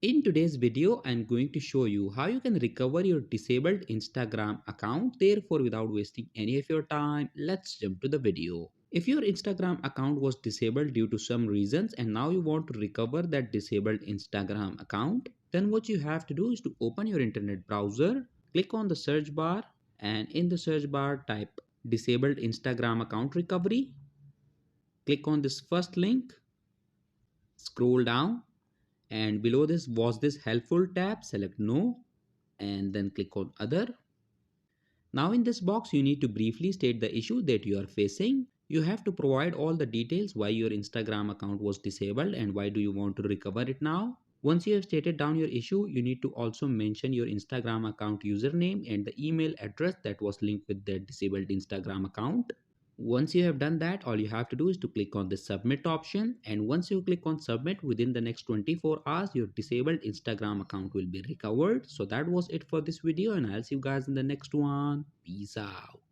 In today's video, I'm going to show you how you can recover your disabled Instagram account. Therefore, without wasting any of your time, let's jump to the video. If your Instagram account was disabled due to some reasons and now you want to recover that disabled Instagram account, then what you have to do is to open your internet browser, click on the search bar, and in the search bar type disabled Instagram account recovery. Click on this first link, scroll down, and below this was this helpful tab, select no, and then click on other. Now in this box you need to briefly state the issue that you are facing. You have to provide all the details why your Instagram account was disabled and why do you want to recover it now. Once you have stated down your issue, you need to also mention your Instagram account username and the email address that was linked with that disabled Instagram account. Once you have done that, all you have to do is to click on the submit option, and once you click on submit, within the next 24 hours your disabled Instagram account will be recovered. So that was it for this video, and I'll see you guys in the next one. Peace out.